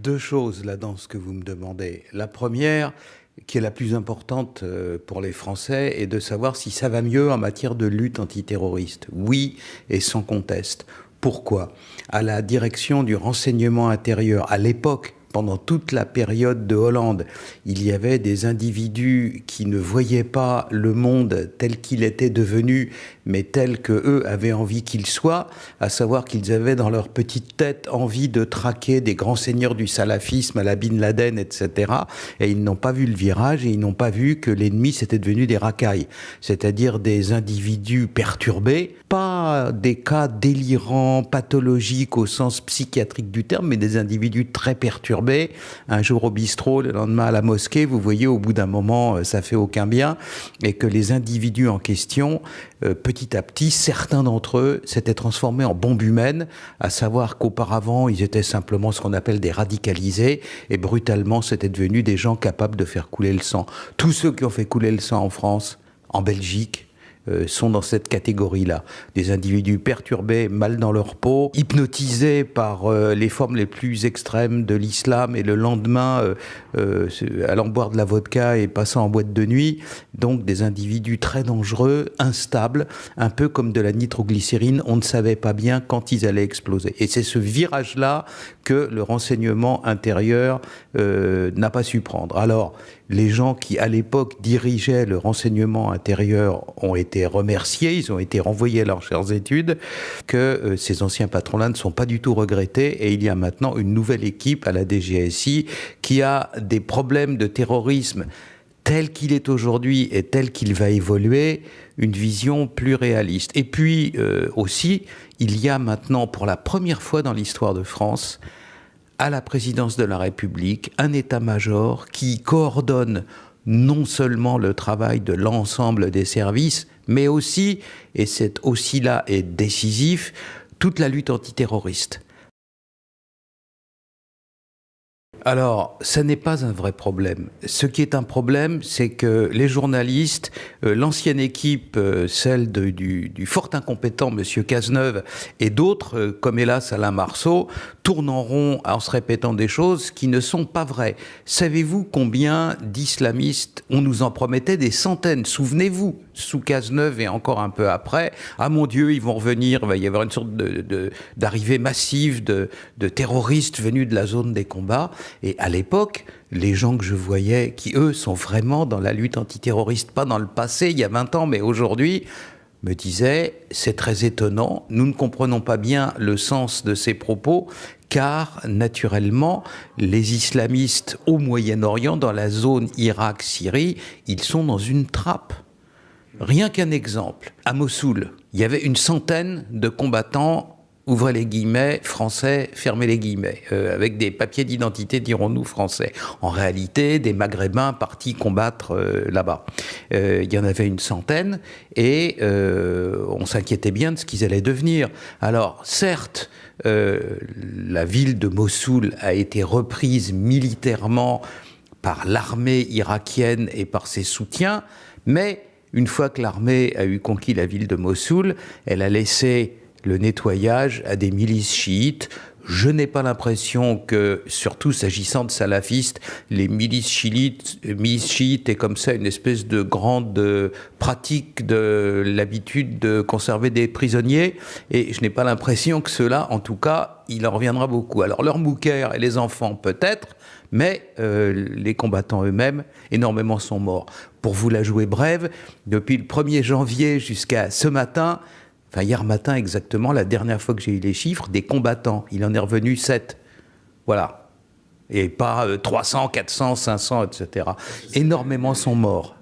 deux choses là dans ce que vous me demandez. La première, qui est la plus importante pour les Français, est de savoir si ça va mieux en matière de lutte antiterroriste. Oui, et sans conteste. Pourquoi ? À la direction du renseignement intérieur, à l'époque, pendant toute la période de Hollande, il y avait des individus qui ne voyaient pas le monde tel qu'il était devenu, mais tel que eux avaient envie qu'il soit, à savoir qu'ils avaient dans leur petite tête envie de traquer des grands seigneurs du salafisme à la Bin Laden, etc. Et ils n'ont pas vu le virage et ils n'ont pas vu que l'ennemi c'était devenu des racailles, c'est-à-dire des individus perturbés, pas des cas délirants, pathologiques au sens psychiatrique du terme, mais des individus très perturbés. Un jour au bistrot, le lendemain à la mosquée, vous voyez, au bout d'un moment, ça fait aucun bien, et que les individus en question, petit à petit, certains d'entre eux s'étaient transformés en bombes humaines, à savoir qu'auparavant, ils étaient simplement ce qu'on appelle des radicalisés, et brutalement, c'était devenu des gens capables de faire couler le sang. Tous ceux qui ont fait couler le sang en France, en Belgique, sont dans cette catégorie-là. Des individus perturbés, mal dans leur peau, hypnotisés par les formes les plus extrêmes de l'islam et le lendemain allant boire de la vodka et passant en boîte de nuit. Donc des individus très dangereux, instables, un peu comme de la nitroglycérine. On ne savait pas bien quand ils allaient exploser. Et c'est ce virage-là que le renseignement intérieur n'a pas su prendre. Alors, les gens qui, à l'époque, dirigeaient le renseignement intérieur ont été remerciés, ils ont été renvoyés à leurs chères études, que ces anciens patrons-là ne sont pas du tout regrettés, et il y a maintenant une nouvelle équipe à la DGSI qui a des problèmes de terrorisme tel qu'il est aujourd'hui et tel qu'il va évoluer, une vision plus réaliste. Et puis aussi, il y a maintenant, pour la première fois dans l'histoire de France, à la présidence de la République, un état-major qui coordonne non seulement le travail de l'ensemble des services, mais aussi, et c'est aussi là est décisif, toute la lutte antiterroriste. Alors, ça n'est pas un vrai problème. Ce qui est un problème, c'est que les journalistes, l'ancienne équipe, celle du fort incompétent Monsieur Cazeneuve et d'autres, comme hélas Alain Marceau, tournent en rond en se répétant des choses qui ne sont pas vraies. Savez-vous combien d'islamistes, on nous en promettait des centaines, souvenez-vous, sous Cazeneuve et encore un peu après, ah mon Dieu, ils vont revenir, il va y avoir une sorte d'arrivée massive de terroristes venus de la zone des combats. Et à l'époque, les gens que je voyais, qui eux sont vraiment dans la lutte antiterroriste, pas dans le passé, il y a 20 ans, mais aujourd'hui, me disaient, c'est très étonnant, nous ne comprenons pas bien le sens de ces propos, car naturellement, les islamistes au Moyen-Orient, dans la zone Irak-Syrie, ils sont dans une trappe. Rien qu'un exemple, à Mossoul, il y avait une centaine de combattants, ouvrez les guillemets, français, fermez les guillemets, avec des papiers d'identité, dirons-nous, français. En réalité, des Maghrébins partis combattre là-bas. Il y en avait une centaine, et on s'inquiétait bien de ce qu'ils allaient devenir. Alors, certes, la ville de Mossoul a été reprise militairement par l'armée irakienne et par ses soutiens, mais une fois que l'armée a eu conquis la ville de Mossoul, elle a laissé le nettoyage à des milices chiites. Je n'ai pas l'impression que, surtout s'agissant de salafistes, les milices chiites aient comme ça une espèce de grande pratique de l'habitude de conserver des prisonniers. Et je n'ai pas l'impression que ceux-là, en tout cas, il en reviendra beaucoup. Alors leurs moukers et les enfants peut-être, mais les combattants eux-mêmes, énormément sont morts. Pour vous la jouer brève, depuis le 1er janvier jusqu'à ce matin, enfin hier matin exactement, la dernière fois que j'ai eu les chiffres, des combattants, il en est revenu 7. Voilà. Et pas 300, 400, 500, etc. Énormément sont morts.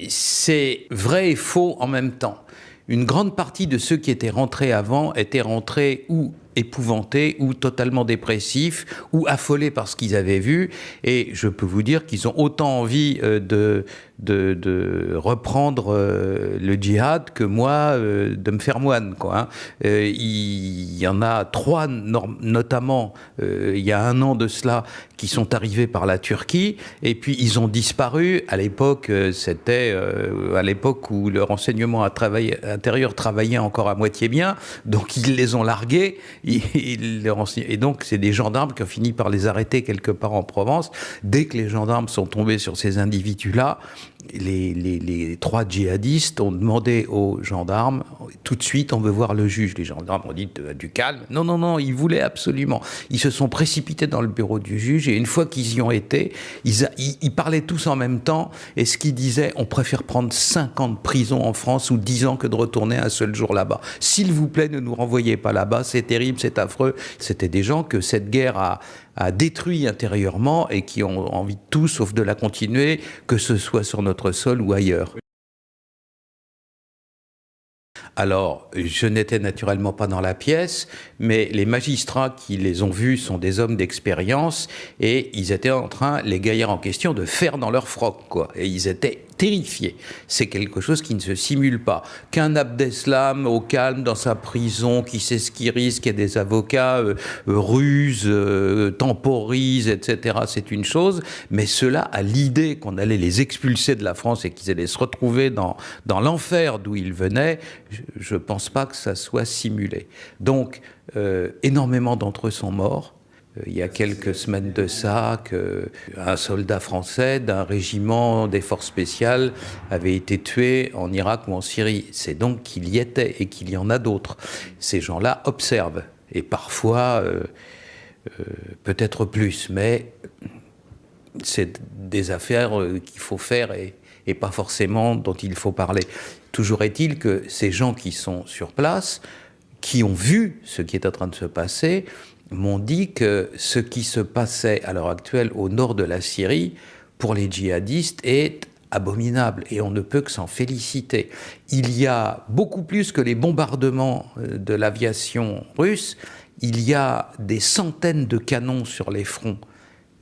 C'est vrai et faux en même temps. Une grande partie de ceux qui étaient rentrés avant étaient rentrés ou épouvantés, ou totalement dépressifs, ou affolés par ce qu'ils avaient vu. Et je peux vous dire qu'ils ont autant envie de reprendre le djihad que moi de me faire moine, quoi, hein. Il y en a 3 notamment il y a 1 an de cela qui sont arrivés par la Turquie et puis ils ont disparu. À l'époque, c'était à l'époque où le renseignement l'Intérieur travaillait encore à moitié bien, donc ils les ont largués, et donc c'est des gendarmes qui ont fini par les arrêter quelque part en Provence. Dès que les gendarmes sont tombés sur ces individus-là, les 3 djihadistes ont demandé aux gendarmes, tout de suite, on veut voir le juge. Les gendarmes ont dit du calme. Non, non, non, ils voulaient absolument. Ils se sont précipités dans le bureau du juge, et une fois qu'ils y ont été, ils parlaient tous en même temps, et ce qu'ils disaient, on préfère prendre 5 ans de prison en France ou 10 ans que de retourner un seul jour là-bas. S'il vous plaît, ne nous renvoyez pas là-bas, c'est terrible, c'est affreux. C'était des gens que cette guerre a détruit intérieurement et qui ont envie de tout sauf de la continuer, que ce soit sur notre sol ou ailleurs. Alors, je n'étais naturellement pas dans la pièce, mais les magistrats qui les ont vus sont des hommes d'expérience, et ils étaient en train, les gaillards en question, de faire dans leur froc, quoi. Et ils étaient terrifiés. C'est quelque chose qui ne se simule pas. Qu'un Abdeslam au calme dans sa prison, qui sait ce qu'il risque, et des avocats rusent, temporisent, etc., c'est une chose, mais ceux-là, à l'idée qu'on allait les expulser de la France et qu'ils allaient se retrouver dans l'enfer d'où ils venaient, je ne pense pas que ça soit simulé. Donc, énormément d'entre eux sont morts. Il y a quelques semaines de ça, qu'un soldat français d'un régiment des forces spéciales avait été tué en Irak ou en Syrie. C'est donc qu'il y était et qu'il y en a d'autres. Ces gens-là observent, et parfois, peut-être plus, mais c'est des affaires qu'il faut faire et pas forcément dont il faut parler. Toujours est-il que ces gens qui sont sur place, qui ont vu ce qui est en train de se passer, m'ont dit que ce qui se passait à l'heure actuelle au nord de la Syrie, pour les djihadistes, est abominable, et on ne peut que s'en féliciter. Il y a beaucoup plus que les bombardements de l'aviation russe, il y a des centaines de canons sur les fronts,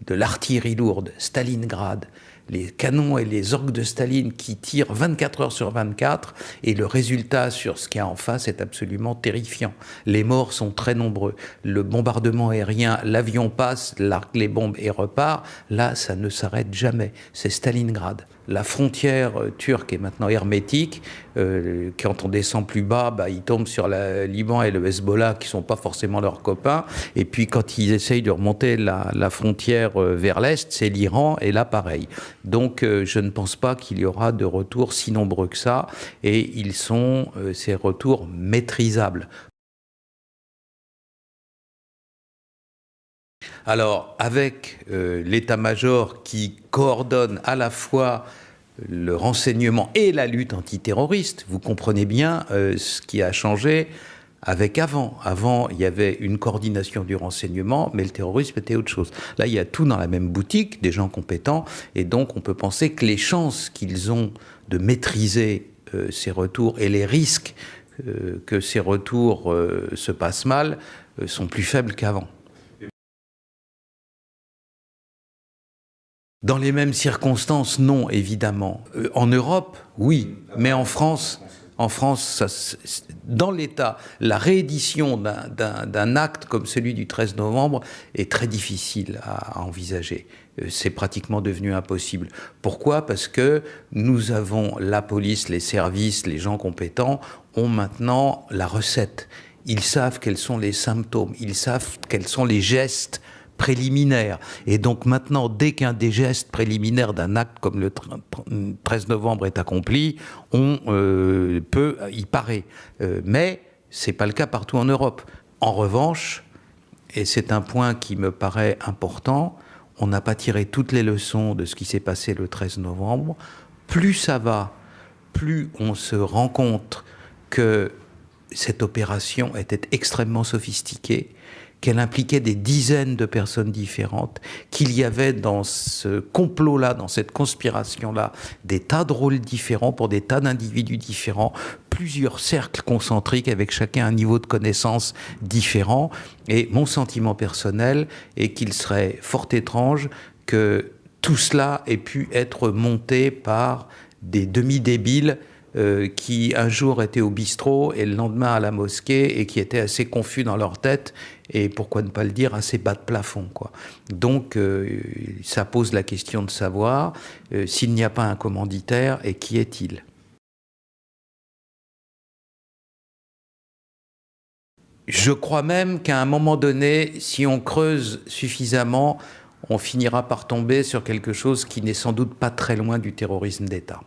de l'artillerie lourde, Stalingrad, les canons et les orgues de Staline qui tirent 24 heures sur 24, et le résultat sur ce qu'il y a en face est absolument terrifiant. Les morts sont très nombreux. Le bombardement aérien, l'avion passe, largue les bombes et repart. Là, ça ne s'arrête jamais. C'est Stalingrad. La frontière turque est maintenant hermétique. Quand on descend plus bas, ils tombent sur le Liban et le Hezbollah, qui ne sont pas forcément leurs copains. Et puis quand ils essayent de remonter la frontière vers l'Est, c'est l'Iran, et là pareil. Donc je ne pense pas qu'il y aura de retours si nombreux que ça, et ils sont, ces retours, maîtrisables. Alors, avec l'état-major qui coordonne à la fois le renseignement et la lutte antiterroriste, vous comprenez bien ce qui a changé avec avant. Avant, il y avait une coordination du renseignement, mais le terrorisme était autre chose. Là, il y a tout dans la même boutique, des gens compétents, et donc on peut penser que les chances qu'ils ont de maîtriser ces retours et les risques que ces retours se passent mal sont plus faibles qu'avant. Dans les mêmes circonstances, non, évidemment. En Europe, oui, mais en France, dans l'État, la réédition d'un acte comme celui du 13 novembre est très difficile à envisager. C'est pratiquement devenu impossible. Pourquoi? Parce que nous avons la police, les services, les gens compétents ont maintenant la recette. Ils savent quels sont les symptômes, ils savent quels sont les gestes préliminaire. Et donc maintenant, dès qu'un des gestes préliminaires d'un acte comme le 13 novembre est accompli, on peut y parer. Mais ce n'est pas le cas partout en Europe. En revanche, et c'est un point qui me paraît important, on n'a pas tiré toutes les leçons de ce qui s'est passé le 13 novembre. Plus ça va, plus on se rend compte que cette opération était extrêmement sophistiquée, qu'elle impliquait des dizaines de personnes différentes, qu'il y avait dans ce complot-là, dans cette conspiration-là, des tas de rôles différents pour des tas d'individus différents, plusieurs cercles concentriques avec chacun un niveau de connaissance différent. Et mon sentiment personnel est qu'il serait fort étrange que tout cela ait pu être monté par des demi-débiles qui un jour étaient au bistrot et le lendemain à la mosquée, et qui étaient assez confus dans leur tête et, pourquoi ne pas le dire, assez bas de plafond, quoi. Donc ça pose la question de savoir s'il n'y a pas un commanditaire, et qui est-il? Je crois même qu'à un moment donné, si on creuse suffisamment, on finira par tomber sur quelque chose qui n'est sans doute pas très loin du terrorisme d'État.